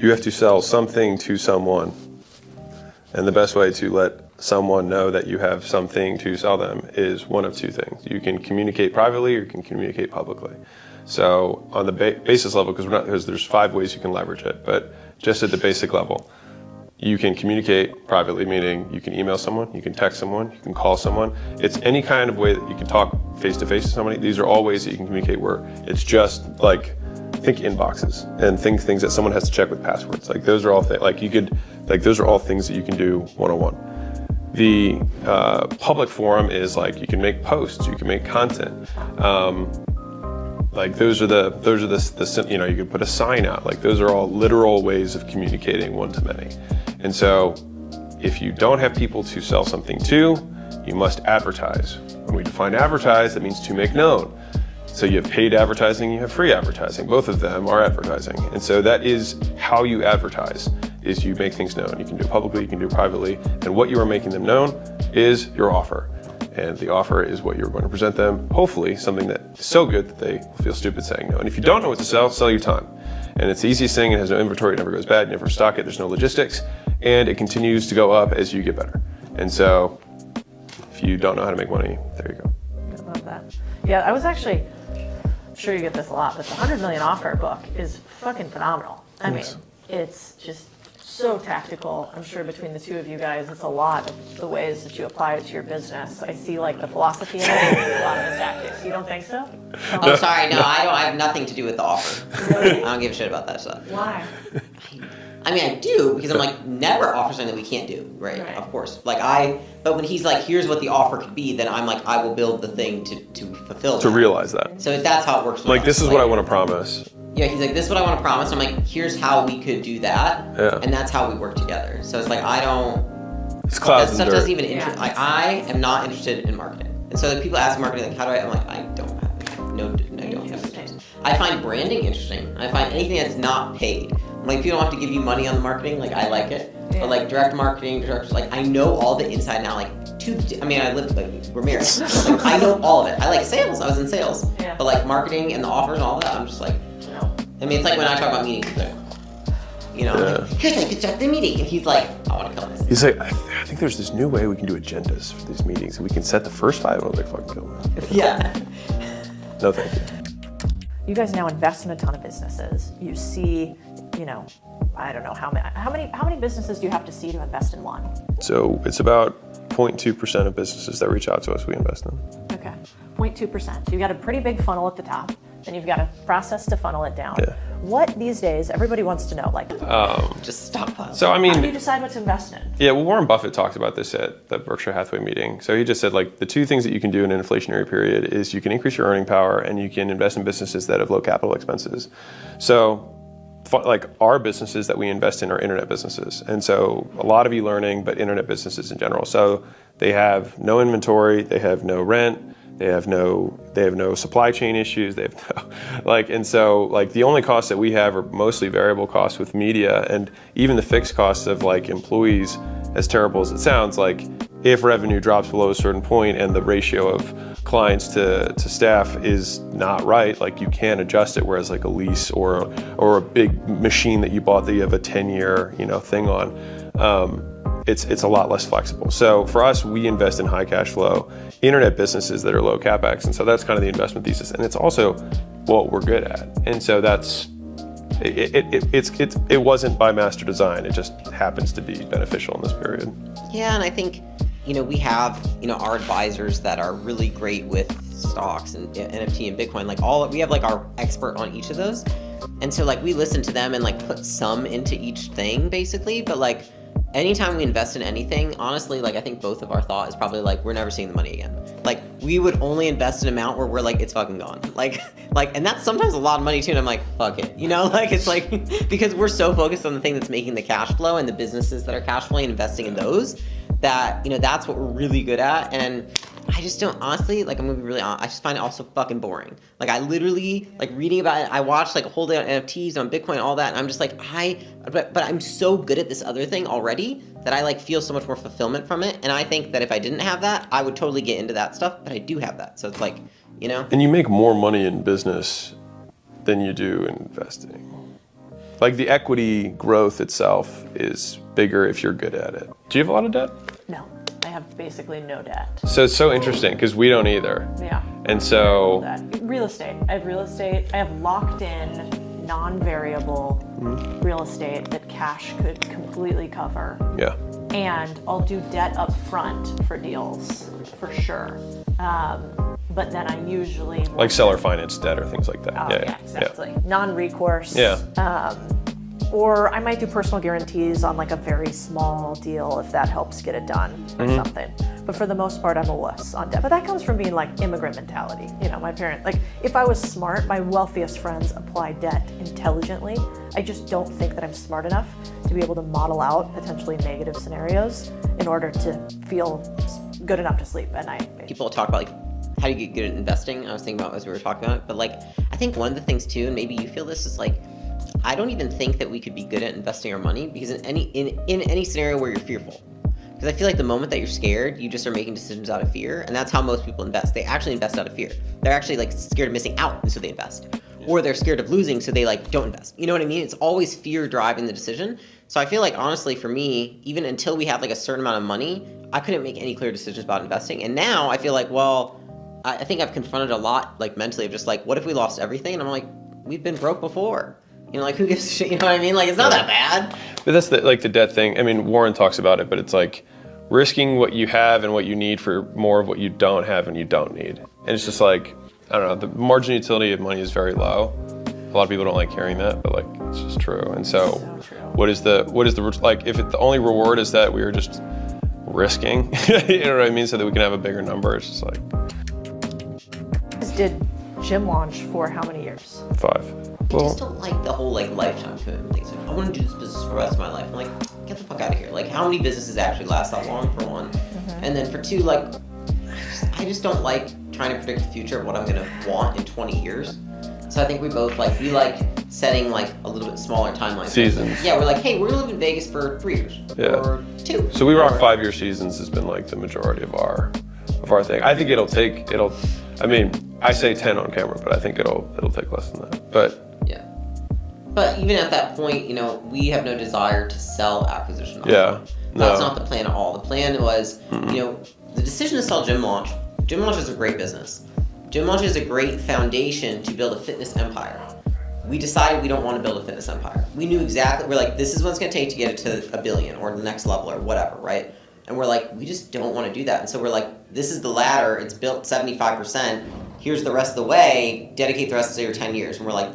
You have to sell something to someone. And the best way to let someone know that you have something to sell them is one of two things. You can communicate privately or you can communicate publicly. So on the basis level, because there's 5 ways you can leverage it, but just at the basic level, you can communicate privately, meaning you can email someone, you can text someone, you can call someone. It's any kind of way that you can talk face-to-face to somebody. These are all ways that you can communicate where it's just like, think inboxes and think things that someone has to check with passwords. Like those are all those are all things that you can do one-on-one. The public forum is like you can make posts, you can make content. Like those are the you know, you can put a sign out. Like those are all literal ways of communicating one to many. And so if you don't have people to sell something to, you must advertise. When we define advertise, that means to make known. So you have paid advertising, you have free advertising. Both of them are advertising. And so that is how you advertise, is you make things known. You can do it publicly, you can do it privately. And what you are making them known is your offer. And the offer is what you're going to present them, hopefully something that is so good that they feel stupid saying no. And if you don't know what to sell your time. And it's the easiest thing, it has no inventory, it never goes bad, you never stock it, there's no logistics, and it continues to go up as you get better. And so if you don't know how to make money, there you go. I love that. Yeah, I was actually, I'm sure you get this a lot, but the 100 Million Offer book is fucking phenomenal. I mean, it's just so tactical. I'm sure between the two of you guys, it's a lot of the ways that you apply it to your business. I see like the philosophy in it, and a lot of the tactics. You don't think so? Oh, sorry, no, I have nothing to do with the offer. I don't give a shit about that stuff. Why? I mean, I do, because I'm like, never offer something that we can't do, right? Of course. Like but when he's like, here's what the offer could be, then I'm like, I will build the thing to fulfill that. To realize that. So that's how it works. Like, this is what I want to promise. Yeah, he's like, this is what I want to promise. I'm like, here's how we could do that. Yeah. And that's how we work together. So it's like, It's clouds that and stuff dirt. doesn't even interest. I am not interested in marketing. And so the people ask marketing, like, how do I'm like, I don't have no, I don't have interest. I find branding interesting. I find anything that's not paid. Like, people don't have to give you money on the marketing. Like, I like it. Yeah. But like direct marketing, like, I know all the inside and out. Like, I live, like, we're married. Like, I know all of it. I like sales. I was in sales. Yeah. But like marketing and the offers and all that, I'm just like, no. I mean, it's like when I talk about meetings, like, you know, like, here's how you can start the meeting. And he's like, I want to kill this. He's like, I think there's this new way we can do agendas for these meetings, and we can set the first 5 and I'll like, fucking kill them. Yeah. No, thank you. You guys now invest in a ton of businesses. You see, you know, I don't know how many businesses do you have to see to invest in one? So it's about 0.2% of businesses that reach out to us we invest in. Okay, 0.2%. So you've got a pretty big funnel at the top, then you've got a process to funnel it down. Yeah. What these days, everybody wants to know, like, just stockpile. So I mean, how do you decide what to invest in? Yeah, well, Warren Buffett talked about this at the Berkshire Hathaway meeting. So he just said, like, the 2 things that you can do in an inflationary period is you can increase your earning power and you can invest in businesses that have low capital expenses. So like our businesses that we invest in are internet businesses. And so a lot of e-learning, but internet businesses in general. So they have no inventory, they have no rent, they have no supply chain issues. They have no, and so the only costs that we have are mostly variable costs with media, and even the fixed costs of like employees, as terrible as it sounds, like if revenue drops below a certain point and the ratio of clients to staff is not right, like you can adjust it, whereas like a lease or a big machine that you bought that you have a 10-year thing on, it's a lot less flexible. So for us, we invest in high cash flow internet businesses that are low capex, and so that's kind of the investment thesis, and it's also what we're good at. And so that's it wasn't by master design, it just happens to be beneficial in this period. Yeah, and I think we have our advisors that are really great with stocks and NFT and Bitcoin, we have our expert on each of those, and so we listen to them and put some into each thing basically, but anytime we invest in anything, honestly, I think both of our thought is probably we're never seeing the money again. We would only invest an amount where we're it's fucking gone. And that's sometimes a lot of money too, and I'm like, fuck it. It's because we're so focused on the thing that's making the cash flow and the businesses that are cash flowing and investing in those, that, that's what we're really good at. And I just don't, honestly, I'm gonna be really honest, I just find it also fucking boring. I literally, reading about it, I watched a whole day on NFTs, on Bitcoin, all that, and I'm just but I'm so good at this other thing already that I feel so much more fulfillment from it, and I think that if I didn't have that, I would totally get into that stuff, but I do have that, so it's And you make more money in business than you do in investing. Like the equity growth itself is bigger if you're good at it. Do you have a lot of debt? No, I have basically no debt. So it's so interesting because we don't either. Yeah. And so real estate. I have real estate. I have locked in non-variable real estate that cash could completely cover. yeah. And I'll do debt up front for deals for sure. But then I usually Like seller finance debt or things like that. yeah, exactly. Non-recourse. Yeah. Or I might do personal guarantees on like a very small deal if that helps get it done or something. But for the most part, I'm a wuss on debt. But that comes from being like immigrant mentality. You know, my parent, like if I was smart, my wealthiest friends apply debt intelligently. I just don't think that I'm smart enough to be able to model out potentially negative scenarios in order to feel good enough to sleep at night. People talk about like, how do you get good at investing? I was thinking about as we were talking about it, but like, I think one of the things too, and maybe you feel this, is like, I don't even think that we could be good at investing our money because in any scenario where you're fearful. Because I feel like the moment that you're scared, you just are making decisions out of fear, and that's how most people invest. They actually invest out of fear. They're actually like scared of missing out, and so they invest. Or they're scared of losing, so they like don't invest. You know what I mean? It's always fear driving the decision. So I feel like honestly for me, even until we had like a certain amount of money, I couldn't make any clear decisions about investing. And now I feel like, well, I think I've confronted a lot like mentally of just like, what if we lost everything? And I'm like, we've been broke before. You know, like who gives a shit? You know what I mean? Like it's not that bad. But that's the debt thing. I mean, Warren talks about it, but it's like risking what you have and what you need for more of what you don't have and you don't need. And it's just like, I don't know, the margin utility of money is very low. A lot of people don't like hearing that, but like it's just true. And so true. what is the like if the only reward is that we are just risking, you know what I mean, so that we can have a bigger number, it's just like Did gym launch for how many years? 5. I just don't like the whole like lifetime commitment thing. So I want to do this business for the rest of my life. I'm like, get the fuck out of here. Like, how many businesses actually last that long, for one? And then for two, like, I just don't like trying to predict the future of what I'm gonna want in 20 years. So I think we both we like setting like a little bit smaller timelines. Seasons. Yeah, we're like, hey, we're gonna live in Vegas for 3 years. Yeah. Or 2. So we rock 5-year seasons has been like the majority of our thing. I think I mean, I say 10 on camera, but I think it'll take less than that. But yeah. But even at that point, you know, we have no desire to sell acquisition. Yeah. That's not the plan at all. The plan was, you know, the decision to sell Gym Launch. Gym Launch is a great business. Gym Launch is a great foundation to build a fitness empire. We decided we don't want to build a fitness empire. We knew exactly, we're like, this is what it's going to take to get it to $1 billion or the next level or whatever, right? And we're like, we just don't want to do that. And so we're like, this is the ladder. It's built 75%. Here's the rest of the way. Dedicate the rest of your 10 years. And we're like,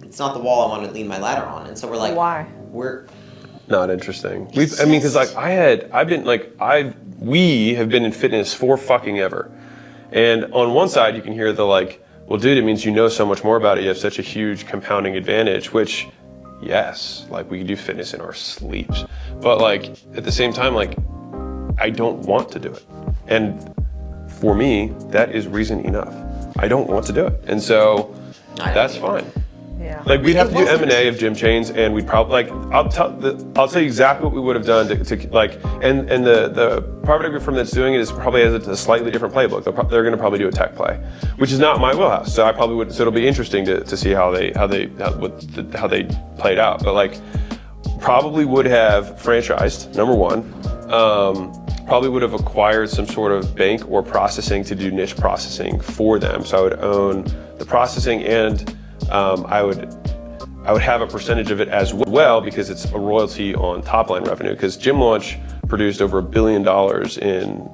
it's not the wall I want to lean my ladder on. And so we're like, why? We're not interesting. Because like we have been in fitness for fucking ever. And on one side, you can hear the like, well, dude, it means you know so much more about it. You have such a huge compounding advantage, which, yes, like we can do fitness in our sleeps. But like at the same time, like I don't want to do it. And for me, that is reason enough. I don't want to do it. And so that's fine. Yeah. Like we'd have to do M&A of gym chains, and we'd probably like I'll tell you exactly what we would have done to like and the private equity firm that's doing it is probably has a slightly different playbook. They're going to probably do a tech play, which is not my wheelhouse. So I probably would. So it'll be interesting to see how they played out. But like probably would have franchised, number one. Probably would have acquired some sort of bank or processing to do niche processing for them. So I would own the processing and I would have a percentage of it as well because it's a royalty on top line revenue. Because Gym Launch produced over $1 billion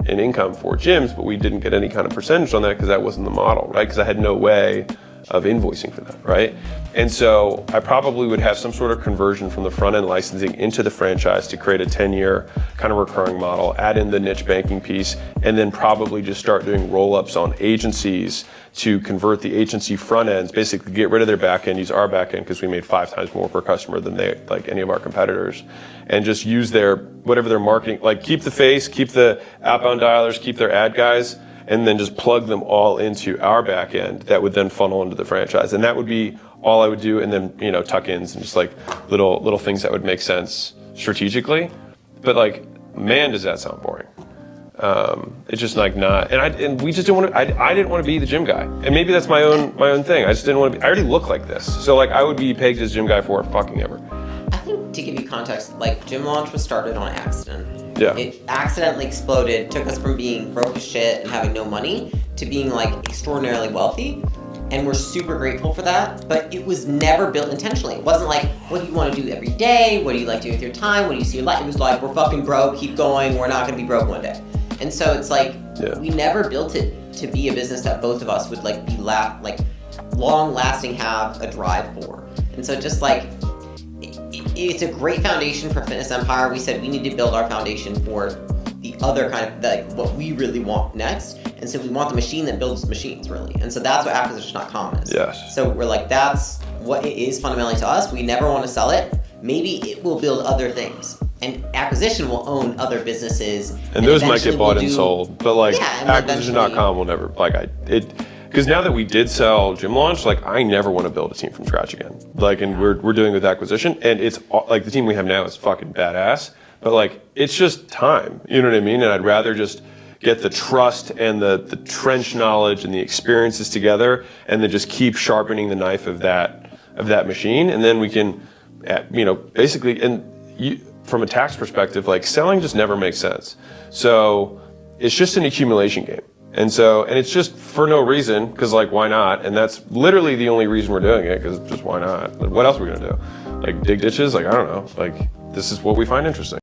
in income for gyms, but we didn't get any kind of percentage on that because that wasn't the model, right? Because I had no way of invoicing for that, right? And so I probably would have some sort of conversion from the front end licensing into the franchise to create a 10-year kind of recurring model, add in the niche banking piece, and then probably just start doing roll-ups on agencies to convert the agency front ends, basically get rid of their back end, use our back end because we made 5 times more per customer than like any of our competitors, and just use whatever their marketing, like keep the face, keep the outbound dialers, keep their ad guys, and then just plug them all into our back end that would then funnel into the franchise. And that would be all I would do, and then, you know, tuck-ins and just like little things that would make sense strategically. But like, man, does that sound boring. It's just like not, and we just didn't want to, I didn't want to be the gym guy. And maybe that's my own thing. I just didn't want to be, I already look like this. So like I would be pegged as gym guy for fucking ever. think to give you context, like Gym Launch was started on accident. Yeah. It accidentally exploded, took us from being broke as shit and having no money to being like extraordinarily wealthy. And we're super grateful for that, but it was never built intentionally. It wasn't like, what do you want to do every day? What do you like to do with your time? What do you see your life? It was like, we're fucking broke, keep going, we're not gonna be broke one day. And so it's like, we never built it to be a business that both of us would like be long lasting, have a drive for. And so just like, it's a great foundation for Fitness Empire. We said we need to build our foundation for the other kind of, like what we really want next. And so we want the machine that builds machines, really. And so that's what acquisition.com is. Yes. So we're like, that's what it is fundamentally to us. We never want to sell it. Maybe it will build other things. And acquisition will own other businesses. And those might get bought and sold. But like acquisition.com will never, because now that we did sell Gym Launch, like I never want to build a team from scratch again. Like, and we're doing with acquisition, and it's like the team we have now is fucking badass. But like, it's just time. You know what I mean? And I'd rather just get the trust and the trench knowledge and the experiences together, and then just keep sharpening the knife of that machine, and then we can, basically, from a tax perspective, like selling just never makes sense. So it's just an accumulation game, and it's just for no reason, because like why not? And that's literally the only reason we're doing it, because just why not? Like, what else are we gonna do? Like dig ditches? Like I don't know. Like this is what we find interesting.